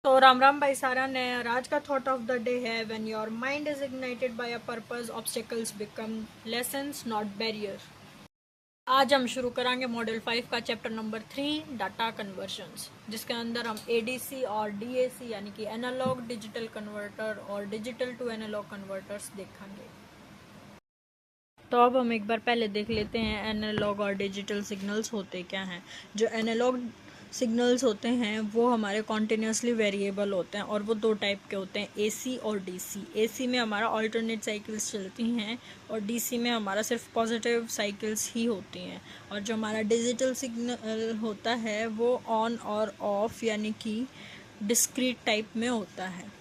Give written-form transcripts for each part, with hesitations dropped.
तो राम राम भाई सारा ने। और आज का थॉट ऑफ द डे है when your mind is ignited by a purpose obstacles become lessons not barrier. आज हम शुरू करेंगे मॉडल 5 का चैप्टर नंबर 3 डाटा कन्वर्जन्स, जिसके अंदर हम एडीसी और डीएसी यानी कि एनालॉग डिजिटल कन्वर्टर और डिजिटल टू एनालॉग कन्वर्टर्स देखेंगे। तो अब हम एक बार पहले देख लेते हैं एनालॉग और डिजिटल सिग्नल्स होते क्या हैं। जो एनालॉग सिग्नल्स होते हैं वो हमारे कॉन्टिन्यूसली वेरिएबल होते हैं और वो दो टाइप के होते हैं, एसी और डीसी। एसी में हमारा ऑल्टरनेट साइकिल्स चलती हैं और डीसी में हमारा सिर्फ पॉजिटिव साइकिल्स ही होती हैं। और जो हमारा डिजिटल सिग्नल होता है वो ऑन और ऑफ यानी कि डिस्क्रीट टाइप में होता है।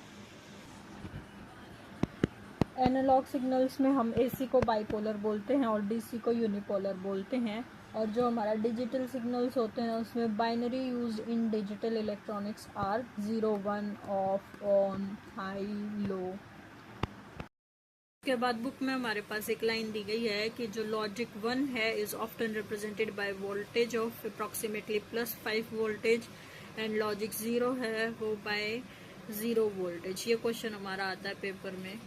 एनालॉग सिग्नल्स में हम एसी को बाइपोलर बोलते हैं और डीसी को यूनिपोलर बोलते हैं। और जो हमारा डिजिटल सिग्नल्स होते हैं उसमें binary use in digital electronics are 0 1 off on high low. उसके बाद बुक में हमारे पास एक लाइन दी गई है कि जो लॉजिक 1 है is often represented by voltage of approximately +5 voltage and logic 0 है वो बाय 0 वोल्टेज। ये क्वेश्चन हमारा आता है पेपर में।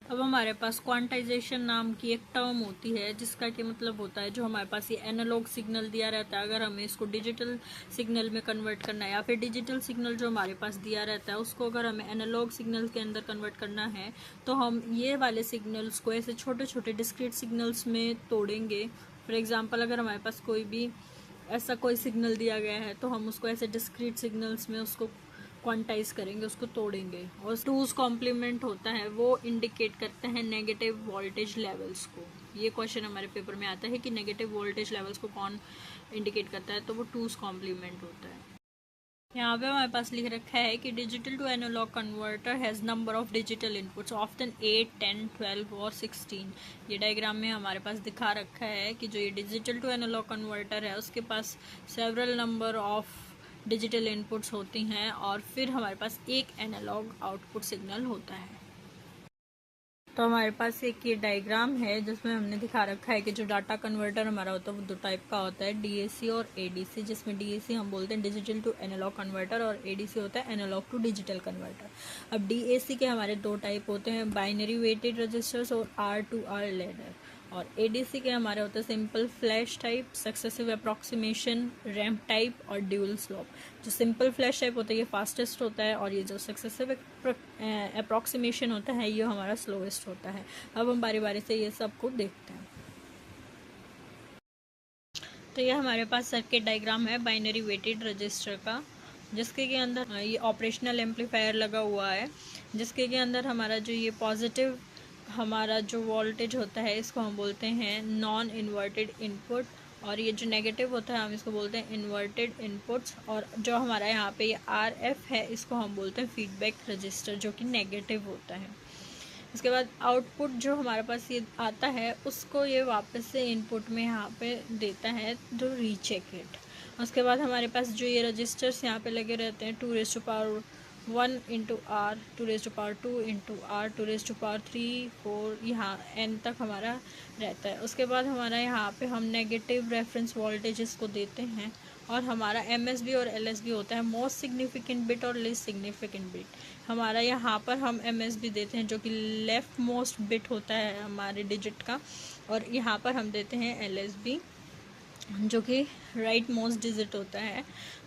अब हमारे पास क्वांटाइजेशन नाम की एक टर्म होती है जिसका कि मतलब होता है जो हमारे पास ये एनालॉग सिग्नल दिया रहता है, अगर हमें इसको डिजिटल सिग्नल में कन्वर्ट करना है या फिर डिजिटल सिग्नल जो हमारे पास दिया रहता है उसको अगर हमें एनालॉग सिग्नल के अंदर कन्वर्ट करना है तो हम ये वाले सिग्नल्स को ऐसे छोटे छोटे डिस्क्रीट सिग्नल्स में तोड़ेंगे। फॉर एग्जाम्पल अगर हमारे पास कोई भी ऐसा कोई सिग्नल दिया गया है तो हम उसको ऐसे डिस्क्रीट सिग्नल्स में उसको क्वांटाइज करेंगे, उसको तोड़ेंगे। और टूज कॉम्प्लीमेंट होता है वो इंडिकेट करते हैं नेगेटिव वोल्टेज लेवल्स को। ये क्वेश्चन हमारे पेपर में आता है कि नेगेटिव वोल्टेज लेवल्स को कौन इंडिकेट करता है, तो वो टूज कॉम्प्लीमेंट होता है। यहाँ पे हमारे पास लिख रखा है कि digital to analogue converter has number of digital inputs often 8 10 12 और 16। ये डायग्राम में हमारे पास दिखा रखा है कि जो ये डिजिटल टू एनालॉग कन्वर्टर है उसके पास several number of digital inputs होती हैं और फिर हमारे पास एक एनालॉग आउटपुट सिग्नल होता है। तो हमारे पास एक ये डायग्राम है जिसमें हमने दिखा रखा है कि जो डाटा कन्वर्टर हमारा होता है वो दो टाइप का होता है, डीएसी और एडीसी, जिसमें डीएसी हम बोलते हैं डिजिटल टू एनालॉग कन्वर्टर और एडीसी होता है एनालॉग टू डिजिटल कन्वर्टर। अब डीएसी के हमारे दो टाइप होते हैं, बाइनरी वेटेड रजिस्टर्स और आर टू आर लैडर। और एडीसी के हमारे होते हैं simple flash type, successive approximation, ramp type और ड्यूल स्लोप। जो सिंपल फ्लैश टाइप होता है ये फास्टेस्ट होता है और ये जो सक्सेसिव अप्रॉक्सीमेशन होता है ये हमारा स्लोएस्ट होता है। अब हम बारी बारी से ये सब को देखते हैं। तो ये हमारे पास सर्किट डायग्राम है बाइनरी वेटेड रजिस्टर का, जिसके के अंदर ये ऑपरेशनल एम्पलीफायर लगा हुआ है, जिसके के अंदर हमारा जो ये पॉजिटिव हमारा जो वोल्टेज होता है इसको हम बोलते हैं नॉन इन्वर्टेड इनपुट और ये जो नेगेटिव होता है हम इसको बोलते हैं इन्वर्टेड इनपुट्स। और जो हमारा यहाँ पे ये आर एफ है इसको हम बोलते हैं फीडबैक रजिस्टर जो कि नेगेटिव होता है। उसके बाद आउटपुट जो हमारे पास ये आता है उसको ये वापस से इनपुट में यहाँ पे देता है जो रीचेक इट। उसके बाद हमारे पास जो ये रजिस्टर्स यहाँ पे लगे रहते हैं 2⁻1 इंटू आर, 2⁻2 इंटू आर, 2⁻3 4 यहाँ n तक हमारा रहता है। उसके बाद हमारा यहाँ पे हम नेगेटिव रेफरेंस वोल्टेजेस को देते हैं और हमारा MSB और LSB होता है मोस्ट सिग्निफिकेंट बिट और लेस्ट सिग्निफिकेंट बिट। हमारा यहाँ पर हम MSB देते हैं जो कि लेफ्ट मोस्ट बिट होता है हमारे डिजिट का, और यहाँ पर हम देते हैं LSB जो कि राइट मोस्ट डिजिट होता है।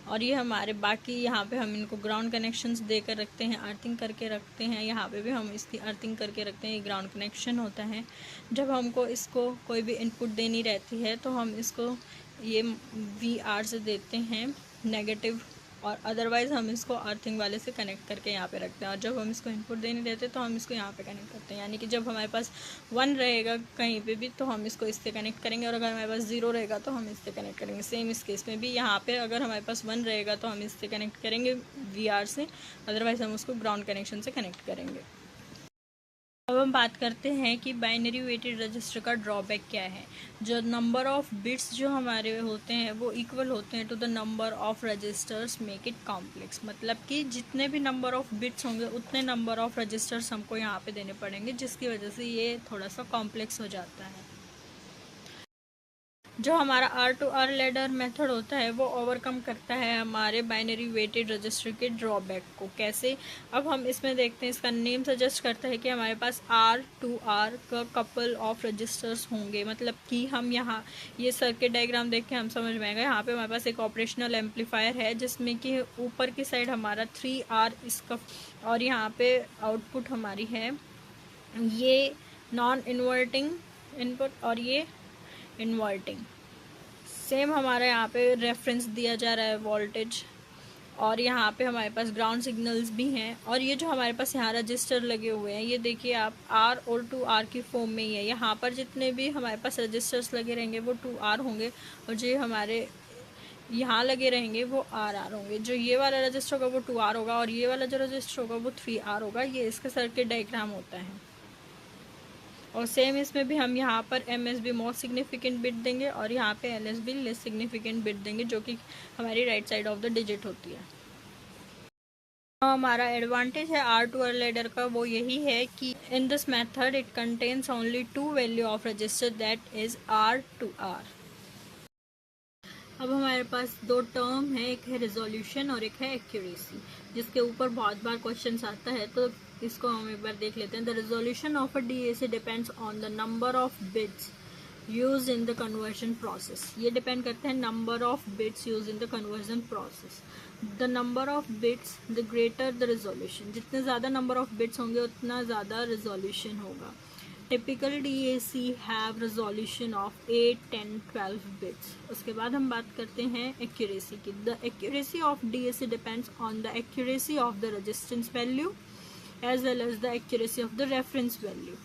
और ये हमारे बाकी यहाँ पे हम इनको ग्राउंड कनेक्शंस देकर रखते हैं, अर्थिंग करके रखते हैं। यहाँ पे भी हम इसकी अर्थिंग करके रखते हैं, ये ग्राउंड कनेक्शन होता है। जब हमको इसको कोई भी इनपुट देनी रहती है तो हम इसको ये VR से देते हैं नेगेटिव, और अदरवाइज़ हम इसको अर्थिंग वाले से कनेक्ट करके यहाँ पे रखते हैं। और जब हम इसको इनपुट देने देते हैं तो हम इसको यहाँ पे कनेक्ट करते हैं, यानी कि जब हमारे पास 1 रहेगा कहीं पे भी तो हम इसको इससे कनेक्ट करेंगे और अगर हमारे पास 0 रहेगा तो हम इससे कनेक्ट करेंगे। सेम इस केस में भी यहाँ पे अगर हमारे पास 1 रहेगा तो हम इससे कनेक्ट करेंगे VR से, अदरवाइज़ हम उसको ग्राउंड कनेक्शन से कनेक्ट करेंगे। अब हम बात करते हैं कि बाइनरी वेटेड रजिस्टर का ड्रॉबैक क्या है। जो नंबर ऑफ बिट्स जो हमारे होते हैं वो इक्वल होते हैं to the number of registers make it complex, मतलब कि जितने भी नंबर ऑफ बिट्स होंगे उतने नंबर ऑफ रजिस्टर्स हमको यहाँ पे देने पड़ेंगे, जिसकी वजह से ये थोड़ा सा कॉम्प्लेक्स हो जाता है। जो हमारा R to R ladder method होता है वो ओवरकम करता है हमारे बाइनरी वेटेड रजिस्टर के ड्रॉबैक को। कैसे? अब हम इसमें देखते हैं, इसका नेम सजेस्ट करता है कि हमारे पास आर टू आर का कपल ऑफ रजिस्टर्स होंगे। मतलब कि हम यहाँ ये सर्किट डायग्राम देख के हम समझ में आएगा, यहाँ पे हमारे पास एक ऑपरेशनल एम्पलीफायर है जिसमें कि ऊपर की साइड हमारा 3R इसका, और यहाँ पे आउटपुट हमारी है ये नॉन इन्वर्टिंग इनपुट और ये इन्वर्टिंग। सेम हमारे यहाँ पे रेफरेंस दिया जा रहा है वोल्टेज, और यहाँ पे हमारे पास ग्राउंड सिग्नल्स भी हैं। और ये जो हमारे पास यहाँ रजिस्टर लगे हुए हैं, ये देखिए आप आर और 2R की फॉर्म में ही है। यहाँ पर जितने भी हमारे पास रजिस्टर्स लगे रहेंगे वो 2R होंगे, और जो हमारे यहाँ लगे रहेंगे वो RR होंगे। जो ये वाला रजिस्टर होगा वो 2R होगा, और ये वाला जो रजिस्टर होगा वो 3R होगा। ये इसका सर्किट डायग्राम होता है। और सेम इसमें भी हम यहाँ पर MSB मोस्ट सिग्निफिकेंट बिट देंगे और यहाँ पे LSB लेस सिग्निफिकेंट बिट देंगे, जो कि हमारी right side of the digit होती है। हमारा एडवांटेज है आर टू आर लैडर का, वो यही है कि in this method it contains only 2 value of register, that is R to R. अब हमारे पास 2 टर्म है, एक है रिजोल्यूशन और एक है एक्यूरेसी, जिसके ऊपर बहुत बार क्वेश्चन आता है, तो इसको हम एक बार देख लेते हैं। The resolution of a DAC depends on the number of bits use in the conversion process. ये डिपेंड करते हैं number of bits use in the conversion process. The number of bits the greater the resolution, जितने ज़्यादा number of bits होंगे उतना ज़्यादा resolution होगा। Typical DAC have resolution of 8, 10, 12 bits. उसके बाद हम बात करते हैं एक्यूरेसी की। The accuracy of DAC depends on the accuracy of the resistance value as well as the accuracy of the reference value.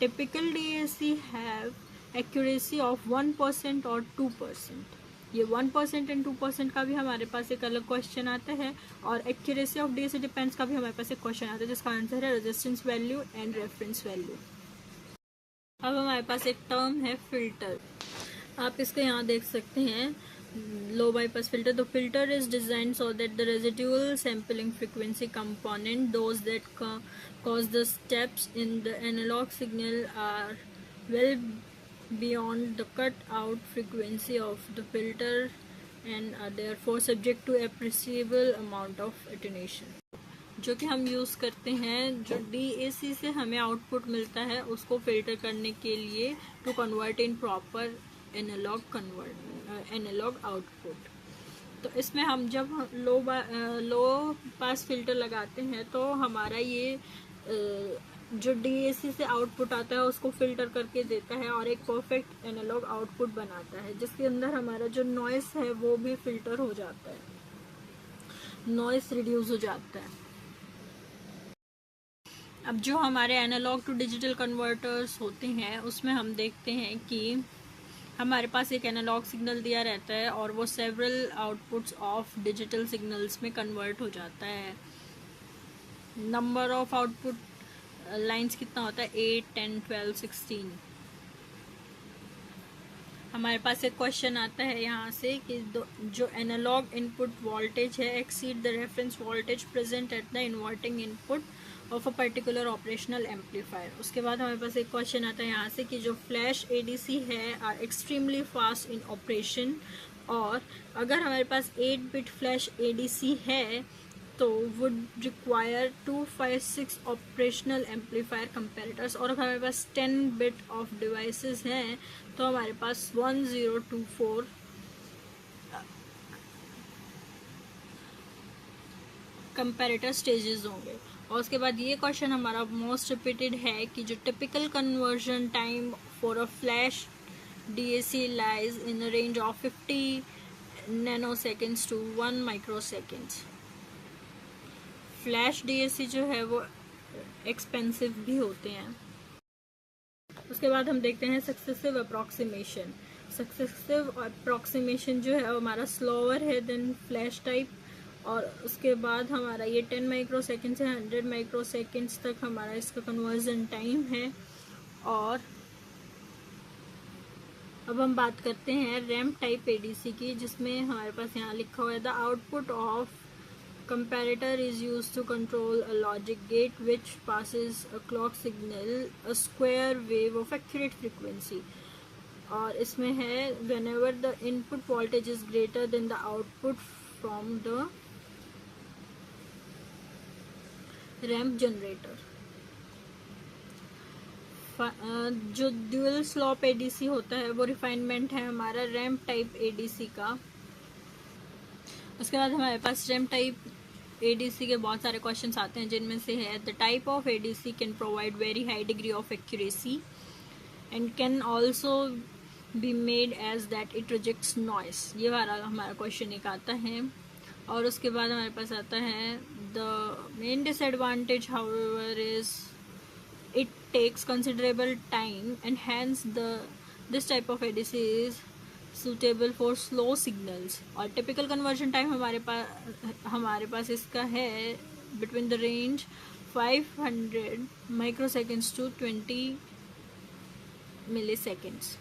Typical DAC have accuracy of 1% or 2%. ये 1% and 2% का भी हमारे पास एक अलग क्वेश्चन आता है, और एक्यूरेसी ऑफ DAC डिपेंड्स का भी हमारे पास एक क्वेश्चन आता है, जिसका आंसर है resistance value and reference value. अब हमारे पास एक टर्म है फिल्टर, आप इसको यहाँ देख सकते हैं, low bypass filter. The filter is designed so that the residual sampling frequency component, those that cause the steps in the analog signal, are well beyond the cut out frequency of the filter and are therefore subject to appreciable amount of attenuation. जो कि हम use करते हैं, जो DAC से हमें output मिलता है उसको फिल्टर करने के लिए, to convert in proper analogue output. तो इसमें हम जब लो पास फिल्टर लगाते हैं तो हमारा ये जो DAC से आउटपुट आता है उसको फिल्टर करके देता है और एक परफेक्ट एनालॉग आउटपुट बनाता है, जिसके अंदर हमारा जो नॉइस है वो भी फिल्टर हो जाता है, नॉइस रिड्यूस हो जाता है। अब जो हमारे एनालॉग टू डिजिटल कन्वर्टर्स होते हैं उसमें हम देखते हैं कि हमारे पास एक एनालॉग सिग्नल दिया रहता है और वो several outputs of digital signals में कन्वर्ट हो जाता है। नंबर ऑफ आउटपुट लाइंस कितना होता है? 8, 10, 12, 16। हमारे पास एक क्वेश्चन आता है यहाँ से कि जो एनालॉग इनपुट वोल्टेज है exceed the reference voltage present at the inverting input of a particular operational amplifier. उसके बाद हमारे पास एक क्वेश्चन आता है यहाँ से कि जो फ्लैश ADC है are extremely fast in operation, और अगर हमारे पास 8 बिट फ्लैश ADC है तो would require 256 operational amplifier comparators, और अगर हमारे पास 10 बिट ऑफ डिवाइसेस हैं तो हमारे पास 1024 कंपेरेटर स्टेजेस होंगे। और उसके बाद ये क्वेश्चन हमारा मोस्ट रिपीटेड है कि जो typical conversion time for a flash DAC lies in range of 50 nanoseconds to 1 microseconds. Flash DAC जो है वो एक्सपेंसिव भी होते हैं। उसके बाद हम देखते हैं सक्सेसिव अप्रॉक्सीमेशन। सक्सेसिव अप्रॉक्सीमेशन जो है हमारा स्लोअर है देन फ्लैश टाइप, और उसके बाद हमारा ये 10 माइक्रोसेकेंड से 100 माइक्रोसेकेंड्स तक हमारा इसका कन्वर्जन टाइम है। और अब हम बात करते हैं रैम्प टाइप ADC की, जिसमें हमारे पास यहाँ लिखा हुआ है the output of comparator is used to control a logic gate which passes a clock signal a square wave of accurate frequency, और इसमें है whenever the input voltage is greater than the output from the ramp generator. जो dual slope ADC होता है वो refinement है हमारा ramp type ADC का। उसके बाद हमारे पास रैम्प टाइप एडीसी के बहुत सारे क्वेश्चंस आते हैं, जिनमें से है the type of ADC can provide very high degree of accuracy and can also be made as that it rejects noise. ये वाला हमारा क्वेश्चन एक आता है। और उसके बाद हमारे पास आता है the main disadvantage however is it takes considerable time and hence this type of ADC is suitable for slow signals। और typical conversion time हमारे पास इसका है between the range 500 microseconds to 20 milliseconds।